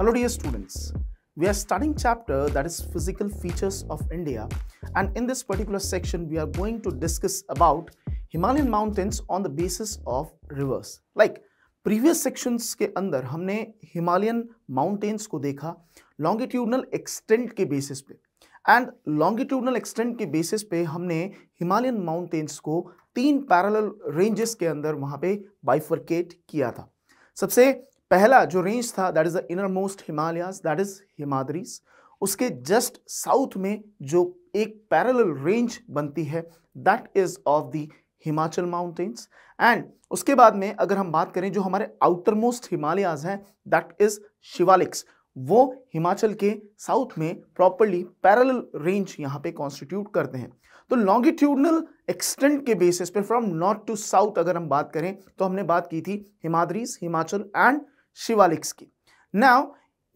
Hello dear students, we are studying chapter that is physical features of India, and in this particular section we are going to discuss about Himalayan mountains on the basis of rivers. Like previous sections के अंदर हमने Himalayan mountains को देखा longitudinal extent के basis पे, and longitudinal extent के basis पे हमने Himalayan mountains को तीन parallel ranges के अंदर वहाँ पे bifurcate किया था. सबसे पहला जो रेंज था that is the innermost Himalayas, that is Himadris. उसके जस्ट साउथ में जो एक पैरेलल रेंज बनती है that is of the Himachal mountains. And उसके बाद में अगर हम बात करें जो हमारे आउटर मोस्ट हिमालयाज हैं दैट इज शिवालिक्स, वो हिमाचल के साउथ में प्रॉपर्ली पैरेलल रेंज यहाँ पे कॉन्स्टिट्यूट करते हैं. तो लॉन्गिट्यूडनल एक्सटेंट के बेसिस पे फ्रॉम नॉर्थ टू साउथ अगर हम बात करें तो हमने बात की थी हिमाद्रीज, हिमाचल एंड शिवालिक्स की. नाउ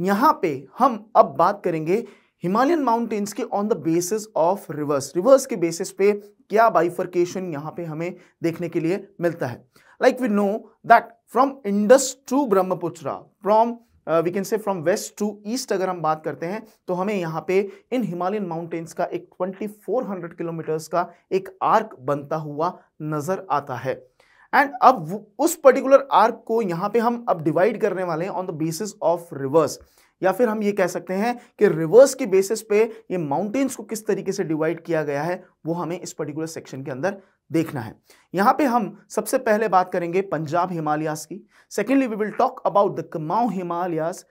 यहां पे हम अब बात करेंगे हिमालयन माउंटेन्स के on the basis of reverse. Reverse के बेसिस पे क्या बाइफर्केशन यहां पे हमें देखने के लिए मिलता है. Like we know that from Indus to Brahmaputra, from we can say from west to east अगर हम बात करते हैं तो हमें यहाँ पे इन हिमालयन माउंटेन्स का एक 2400 किलोमीटर्स का एक आर्क बनता हुआ नजर आता है. एंड अब उस पर्टिकुलर आर्क को यहाँ पे हम अब डिवाइड करने वाले हैं on the basis of reverse, या फिर हम ये कह सकते हैं कि रिवर्स के बेसिस पे ये माउंटेन्स को किस तरीके से डिवाइड किया गया है वो हमें इस पर्टिकुलर सेक्शन के अंदर देखना है. यहाँ पे हम सबसे पहले बात करेंगे पंजाब हिमालयाज की. Secondly we will talk about the Kumaon Himalayas.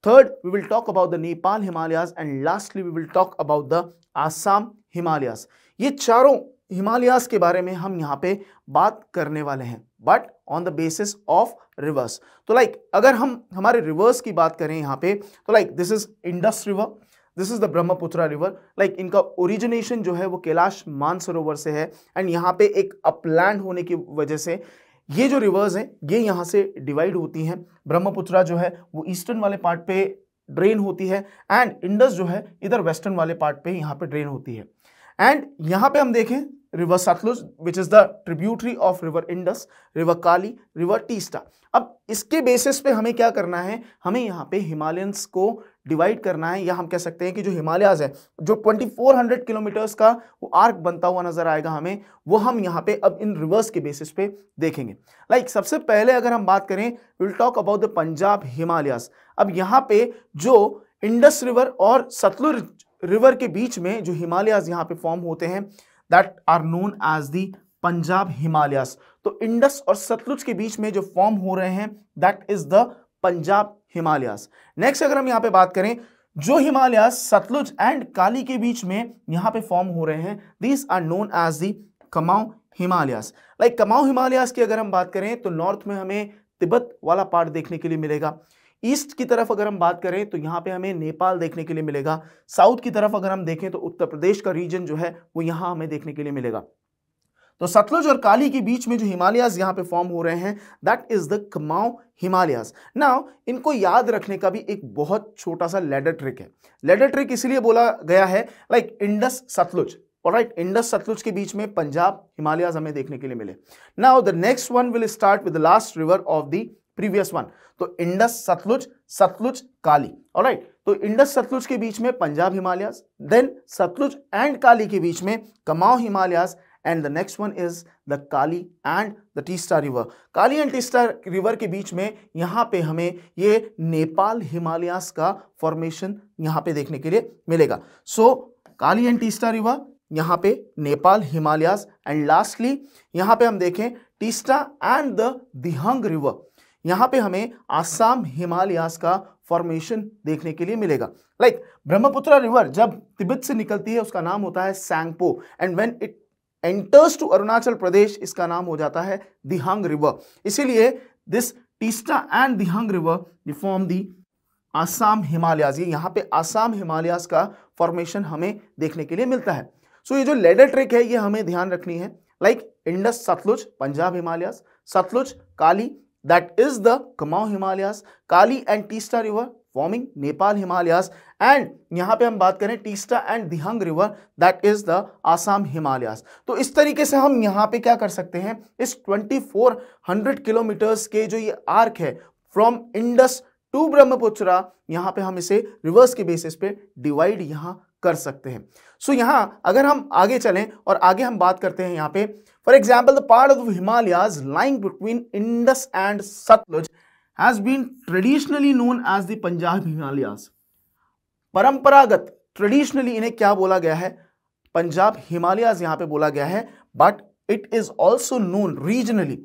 Third we will talk about the Nepal Himalayas and lastly we will talk about the Assam Himalayas. ये चारों हिमालयाज के बारे में हम यहाँ पे बात करने वाले हैं but on the basis of reverse. तो लाइक अगर हम हमारे रिवर्स की बात करें यहाँ पे तो like this is Indus river, this is the Brahmaputra river. Like इनका ओरिजिनेशन जो है वो कैलाश मानसरोवर से है एंड यहाँ पे एक अपलैंड होने की वजह से ये जो रिवर्स हैं ये यहाँ से डिवाइड होती हैं. ब्रह्मपुत्र जो है वो ईस्टर्न वाले पार्ट पे ड्रेन होती है एंड इंडस जो है इधर वेस्टर्न वाले पार्ट पे यहाँ पे ड्रेन होती है. एंड यहाँ पे हम देखें river Sutlej which is the tributary of river Indus, river Kali, river Teesta. अब इसके बेसिस पे हमें क्या करना है, हमें यहाँ पे हिमालयंस को डिवाइड करना है, या हम कह सकते हैं कि जो हिमालयाज है जो 2400 किलोमीटर्स का वो आर्क बनता हुआ नजर आएगा हमें, वो हम यहाँ पे अब इन रिवर्स के बेसिस पे देखेंगे. लाइक सबसे पहले अगर हम बात करें will talk about the Punjab Himalayas. अब यहाँ पे जो इंडस रिवर और सतलुज रिवर के बीच में जो हिमालयाज यहाँ पे फॉर्म होते हैं that are known as the Punjab Himalayas. तो इंडस और सतलुज के बीच में जो फॉर्म हो रहे हैं that is the Punjab Himalayas. Next अगर हम यहाँ पे बात करें जो हिमालयाज सतलुज एंड काली के बीच में यहाँ पे फॉर्म हो रहे हैं these are known as the Kumaon Himalayas. Like Kumaon Himalayas की अगर हम बात करें तो नॉर्थ में हमें तिब्बत वाला पार्ट देखने के लिए मिलेगा. ईस्ट की तरफ अगर हम बात करें तो यहाँ पे हमें नेपाल देखने के लिए मिलेगा. साउथ की तरफ अगर हम देखें तो उत्तर प्रदेश का रीजन जो है वो यहाँ हमें देखने के लिए मिलेगा. तो सतलुज और काली के बीच में जो हिमालयाज यहाँ पे फॉर्म हो रहे हैं that is the Kumaon Himalayas. Now इनको याद रखने का भी एक बहुत छोटा सा लैडर ट्रिक है. लैडर ट्रिक इसलिए बोला गया है लाइक इंडस सतलुज, ऑलराइट, इंडस सतलुज के बीच में पंजाब हिमालयाज हमें देखने के लिए मिले. Now the next one will start with the last river of the previous one. तो इंडस सतलुज, सतलुज काली, ऑलराइट. तो इंडस सतलुज के बीच में पंजाब हिमालयाज, देन सतलुज एंड काली के बीच में Kumaon Himalayas, and the next one is the Kali and the Teesta river. Kali and Teesta river के बीच में यहाँ पे हमें ये नेपाल हिमालयाज का फॉर्मेशन यहाँ पे देखने के लिए मिलेगा. सो काली एंड टीस्टा रिवर, यहाँ पे नेपाल हिमालयाज, एंड लास्टली यहाँ पे हम देखें Teesta and the Dihang river, यहाँ पे हमें आसाम हिमालयाज का फॉर्मेशन देखने के लिए मिलेगा. लाइक ब्रह्मपुत्र रिवर जब तिब्बत से निकलती है उसका नाम होता है Tsangpo, and when it enters to Arunachal Pradesh इसका नाम हो जाता है दिहंग रिवर. इसीलिए this Teesta and Dihang river form the Assam Himalayas. ये यहाँ पे आसाम हिमालयाज का फॉर्मेशन हमें देखने के लिए मिलता है. सो ये जो लेडर ट्रिक है ये हमें ध्यान रखनी है. Like Indus Sutlej Punjab Himalayas, Sutlej Kali that is the Kumaon Himalayas, Kali and Teesta river forming Nepal Himalayas, and यहाँ पे हम बात करें Teesta and Dihang river that is the Assam Himalayas. तो इस तरीके से हम यहाँ पे क्या कर सकते हैं, इस 2400 किलोमीटर्स के जो ये आर्क है फ्रॉम इंडस टू ब्रह्मपुत्रा, यहां पे हम इसे रिवर्स के बेसिस पे डिवाइड यहां कर सकते हैं। सो यहां अगर हम आगे चलें और आगे हम बात करते हैं यहां पे, for example the part of Himalayas lying between Indus and Sutlej has been traditionally known as the Punjab Himalayas. परंपरागत ट्रेडिशनली इन्हें क्या बोला गया है? पंजाब हिमालयाज यहां पे बोला गया है, but it is also known regionally,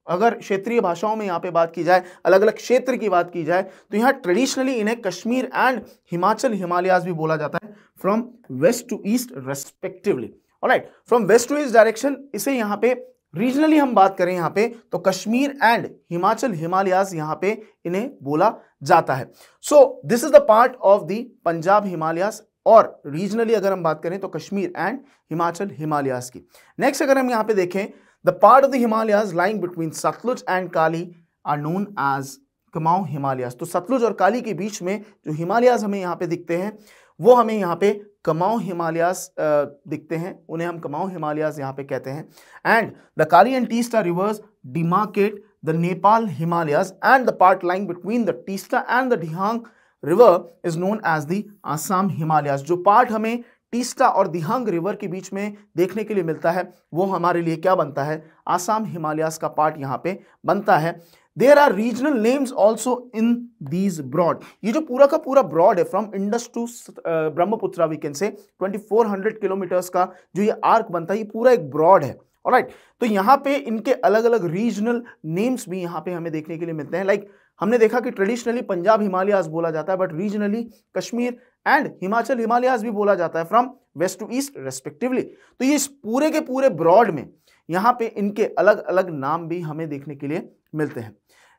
अगर क्षेत्रीय भाषाओं में यहां पे बात की जाए, अलग अलग क्षेत्र की बात की जाए, तो यहां ट्रेडिशनली इन्हें कश्मीर एंड हिमाचल हिमालयाज भी बोला जाता है, from west to east respectively. Alright, from west to east direction इसे यहां पे रीजनली हम बात करें यहां पे तो कश्मीर एंड हिमाचल हिमालयाज यहां पे इन्हें बोला जाता है। So this is the part of the Punjab Himalayas, और रीजनली अगर हम बात करें तो कश्मीर एंड हिमाचल हिमालयाज की। नेक्स्ट अगर हम यहां पे देखें, the part of the Himalayas lying between Sutlej and Kali are known as Kumaon Himalayas. तो सतलुज और काली के बीच में जो हिमालयाज हमें यहाँ पे दिखते हैं वो हमें यहाँ पे कुमाऊं हिमालयाज दिखते हैं, उन्हें हम कुमाऊं हिमालयाज यहाँ पे कहते हैं। And the Kali and Teesta rivers demarcate the Nepal Himalayas and the part lying between the Teesta and the Dihang river is known as the Assam Himalayas. जो पार्ट हमें टीस्टा और दिहांग रिवर के बीच में देखने के लिए मिलता है वो हमारे लिए क्या बनता है? आसाम हिमालयाज का पार्ट यहाँ पे बनता है। There are regional names also in these broad. ये जो पूरा का पूरा ब्रॉड है from Indus to Brahmaputra, we can say 2400 kilometres का जो ये आर्क बनता है, ये पूरा एक ब्रॉड है। ऑलराइट, तो यहाँ पे इनके अलग अलग रीजनल नेम्स भी यहाँ पे हमें देखने के लिए मिलते हैं। लाइक हमने देखा कि ट्रेडिशनली पंजाब हिमालयाज बोला जाता है, but regionally Kashmir and Himachal Himalayas भी बोला जाता है, from west to east respectively. तो ये इस पूरे के पूरे ब्रॉड में यहाँ पे इनके अलग अलग नाम भी हमें देखने के लिए मिलते हैं।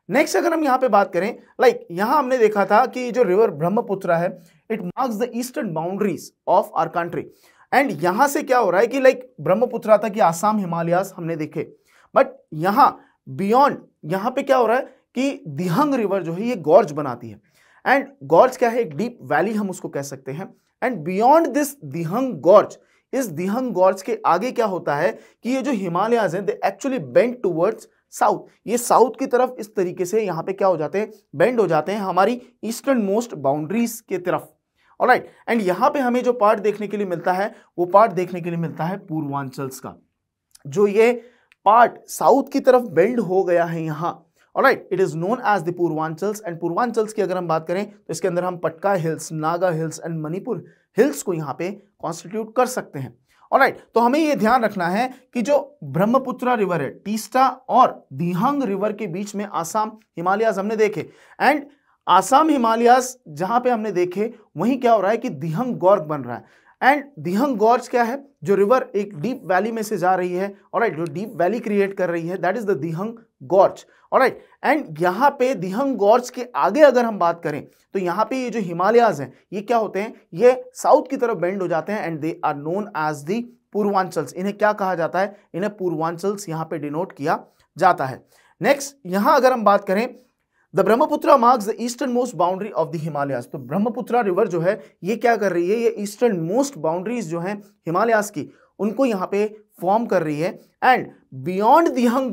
नेक्स्ट अगर हम यहाँ पे बात करें, लाइक यहाँ हमने देखा था कि जो रिवर ब्रह्मपुत्रा है, it marks the eastern boundaries of our country. And यहां से क्या हो रहा है कि लाइक ब्रह्मपुत्रा तक ये आसाम हिमालयाज हमने देखे, बट यहां बियॉन्ड यहां पे क्या हो रहा है कि दिहंग रिवर जो है ये गॉर्ज बनाती है। एंड गॉर्ज क्या है? एक डीप वैली हम उसको कह सकते हैं। And beyond this Dihang gorge, इस दिहंग गॉर्ज के आगे क्या होता है कि ये जो हिमालयाज हैं they actually bend towards south. ये साउथ की तरफ इस तरीके से यहाँ पे क्या हो जाते हैं? बेंड हो जाते हैं हमारी ईस्टर्न मोस्ट बाउंड्रीज के तरफ। ऑलराइट, एंड यहाँ पे हमें जो पार्ट देखने के लिए मिलता है वो पार्ट देखने के लिए मिलता है पूर्वांचल्स का। जो ये पार्ट साउथ की तरफ बेंड हो गया है यहाँ, alright, it is known as the Purvanchals. And Purvanchals की अगर हम बात करें तो इसके अंदर हम पटका hills, Naga hills and Manipur hills को यहाँ पे कॉन्स्टिट्यूट कर सकते हैं। ऑलराइट, तो हमें ये ध्यान रखना है कि जो ब्रह्मपुत्रा रिवर है, टीस्टा और दिहांग रिवर के बीच में आसाम हिमालयाज हमने देखे, एंड आसाम हिमालयाज जहां पे हमने देखे वहीं क्या हो रहा है कि दिहंग गॉर्ज बन रहा है। एंड दिहंग गॉर्ज क्या है? जो रिवर एक डीप वैली में से जा रही है, ऑलराइट, जो डीप वैली क्रिएट कर रही है, that is the Dihang gorge. Alright, and यहाँ पे दिहंग गॉर्ज के आगे अगर हम बात करें तो यहाँ पे ये जो हिमालयाज हैं ये क्या होते हैं? ये साउथ की तरफ बेंड हो जाते हैं, and they are known as the Purvanchals. इन्हें क्या कहा जाता है? इन्हें पूर्वांचल्स यहाँ पे डिनोट किया जाता है। नेक्स्ट यहाँ अगर हम बात करें, the Brahmaputra marks the eastern most boundary of the Himalayas. तो ब्रह्मपुत्रा रिवर जो है ये क्या कर रही है? ये ईस्टर्न मोस्ट बाउंड्रीज जो हैं हिमालयाज की उनको यहाँ पे फॉर्म कर रही है। एंड बियॉन्ड दिहंग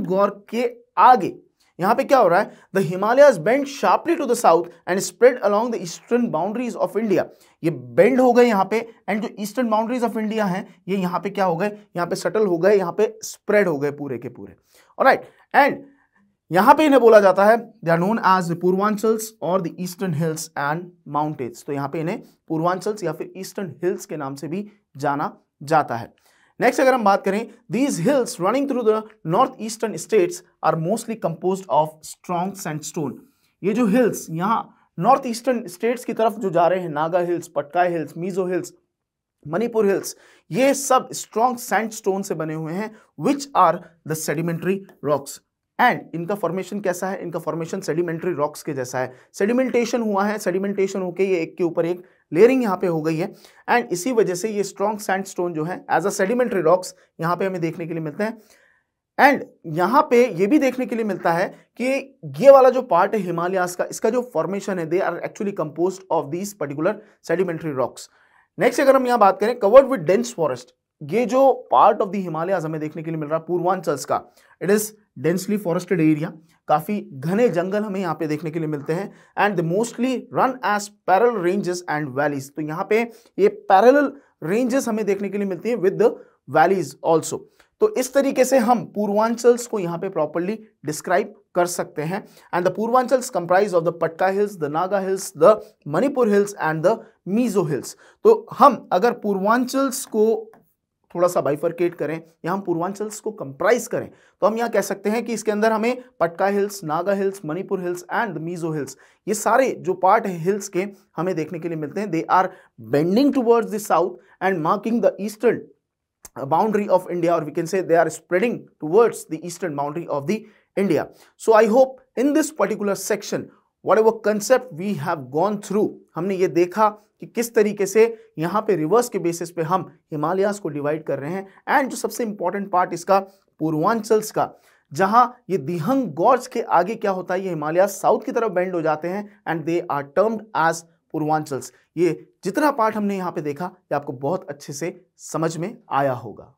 गॉर्ग के आगे यहाँ पे क्या हो रहा है? The Himalayas bend sharply to the south and spread along the eastern boundaries of India. ये बेंड हो गए यहाँ पे, एंड जो ईस्टर्न बाउंड्रीज ऑफ इंडिया हैं ये यहाँ पे क्या हो गए? यहाँ पे सटल हो गए, यहाँ पे स्प्रेड हो गए पूरे के पूरे। ऑलराइट, एंड यहां पे इन्हें बोला जाता है दे आर नोन एज पूर्वांचल्स और the eastern hills and mountains. तो यहां पे इन्हें पूर्वांचल्स या फिर ईस्टर्न हिल्स के नाम से भी जाना जाता है। नेक्स्ट अगर हम बात करें, these hills running through the north eastern states are mostly composed of strong sandstone. ये जो हिल्स यहाँ नॉर्थ ईस्टर्न स्टेट्स की तरफ जो जा रहे हैं, Naga hills, Patkai hills, Mizo hills, Manipur hills, ये सब स्ट्रॉन्ग सैंडस्टोन से बने हुए हैं, which are the sedimentary rocks. And इनका फॉर्मेशन कैसा है? इनका फॉर्मेशन सेडिमेंट्री रॉक्स के जैसा है। सेडिमेंटेशन हुआ है, सेडिमेंटेशन होके ये एक के ऊपर एक लेयरिंग यहाँ पे हो गई है, एंड इसी वजह से ये स्ट्रॉन्ग सैंडस्टोन जो है एज अ सेडिमेंट्री रॉक्स यहाँ पे हमें देखने के लिए मिलते हैं। एंड यहाँ पे ये भी देखने के लिए मिलता है कि ये वाला जो पार्ट है हिमालयाज का, इसका जो फॉर्मेशन है, they are actually composed of these particular sedimentary rocks. Next अगर हम यहाँ बात करें, कवर्ड विद डेंस फॉरेस्ट, ये जो पार्ट ऑफ द हिमालयाज हमें देखने के लिए मिल रहा है पूर्वांचल्स का, it is densely forested area, काफी घने जंगल हमें यहाँ पे देखने के लिए मिलते हैं and they mostly run as parallel ranges and valleys. तो यहाँ पे ये पैरेलल रेंजेस हमें देखने के लिए मिलती है विद द वैलीज ऑल्सो। तो इस तरीके से हम पूर्वांचल्स को यहाँ पे प्रॉपर्ली डिस्क्राइब कर सकते हैं। And the Purvanchals comprise of the Patkai hills, the Naga hills, the Manipur hills and the Mizo hills. तो हम अगर पूर्वांचल्स को थोड़ा सा बाइफरकेट करें या हम पूर्वांचल्स को कंप्राइज करें तो हम यहाँ कह सकते हैं कि इसके अंदर हमें Patkai hills, Naga hills, Manipur hills and the Mizo hills, ये सारे जो पार्ट है हिल्स के हमें देखने के लिए मिलते हैं। They are bending towards the south and marking the eastern boundary of India, or we can say they are spreading towards the eastern boundary of the India. So I hope in this particular section whatever concept we have gone through, हमने ये देखा कि किस तरीके से यहाँ पे reverse के बेसिस पे हम हिमालयाज को डिवाइड कर रहे हैं। एंड जो सबसे इंपॉर्टेंट पार्ट इसका पूर्वांचल्स का, जहां ये दिहंग गॉर्ज के आगे क्या होता है, ये हिमालय साउथ की तरफ बेंड हो जाते हैं and they are termed as Purvanchals. ये जितना पार्ट हमने यहाँ पे देखा ये आपको बहुत अच्छे से समझ में आया होगा।